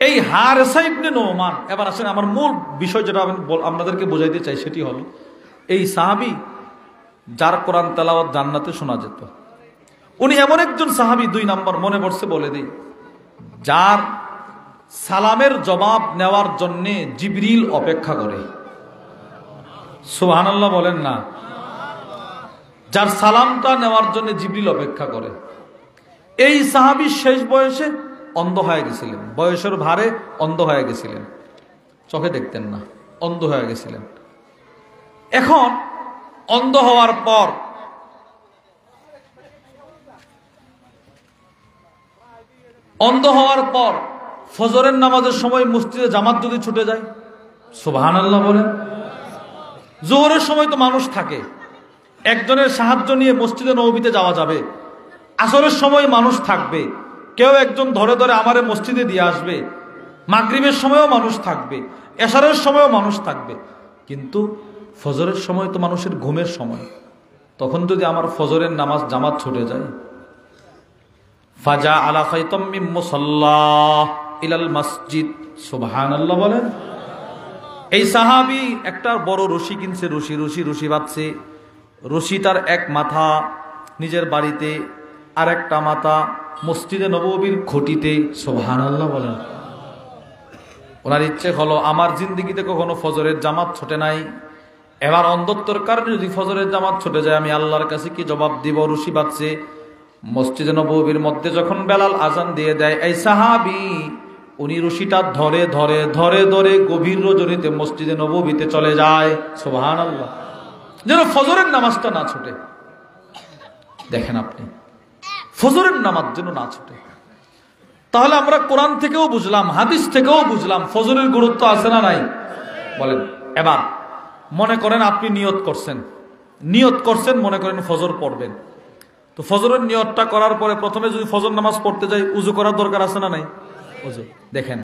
এই হারেসা ইবনে নোমান, এবার আসেন আমার মূল বিষয় যেটা আমি আপনাদেরকে বোঝাইতে চাই সেটি হলো, এই সাহাবী যার কোরআন তেলাওয়াত জান্নাতে শোনা যেত, উনি এমন একজন সাহাবী, 2 নম্বর মনে পড়ছে বলে দিই, যার সালামের জবাব নেওয়ার জন্যে জিবরিল অপেক্ষা করে। সুবহানাল্লাহ বলেন না। যার সালামটা নেওয়ার জন্য জিবরিল অপেক্ষা করে। এই সাহাবী শেষ বয়সে অন্ধ হয়ে গেছিলেন, বয়সের ভারে অন্ধ হয়ে গেছিলেন, চোখে দেখতেন না, অন্ধ হয়ে গেছিলেন। এখন অন্ধ হওয়ার পর ফজরের নামাজের সময় মসজিদে জামাত যদি ছুটে যায়, সুবহানাল্লাহ বলেন। জোহরের সময় তো মানুষ থাকে, একজনের সাহায্য নিয়ে মসজিদে নববীতে যাওয়া যাবে। আসরের সময় মানুষ থাকবে, কেউ একজন ধরে ধরে আমারে মসজিদে দিয়ে আসবে। মাগরিবের সময়ও মানুষ থাকবে, এশারের সময়ও মানুষ থাকবে। কিন্তু ফজরের সময় তো মানুষের ঘুমের সময়, তখন যদি আমার ফজরের নামাজ জামাত ছুটে যায়, ফাজা আলা খায়তাম মিন মুসাল্লা ইলাল মসজিদ, সুবহানাল্লাহ বলেন। এই সাহাবী একটা বড় রশি কিনছে, রশি বাঁধছে। রশি তার এক মাথা নিজের বাড়িতে, আর একটা মাথা মসজিদে নববীর খুঁটিতে, সুবহানাল্লাহ বলেন। ওনার ইচ্ছে হলো, আমার জিন্দেগিতে কখনো ফজরের জামাত ছোটে নাই, এবার অন্ধত্বর কারণে যদি ফজরের জামাত ছুটে যায় আমি আল্লাহর কাছে কি জবাব দিব। রশি বাঁধছে। মসজিদে নববীর মধ্যে যখন বেলাল আজান দিয়ে দেয়, এই সাহাবী উনি রশিটা ধরে ধরে ধরে ধরে গভীর রজনীতে মসজিদে নববীতে চলে যায়, সুবহানাল্লাহ, যেন ফজরের নামাজটা না ছুটে। দেখেন আপনি, ফজরের নামাজ যেন না ছুটে। তাহলে আমরা কোরআন থেকেও বুঝলাম, হাদিস থেকেও বুঝলাম ফজরের গুরুত্ব আছে না নাই বলেন। এবার মনে করেন আপনি নিয়ত করছেন মনে করেন ফজর পড়বেন, তো ফজরের নিয়তটা করার পরে প্রথমে যদি ফজর নামাজ পড়তে যাই, উযু করার দরকার আছে না নাই? উযু, দেখেন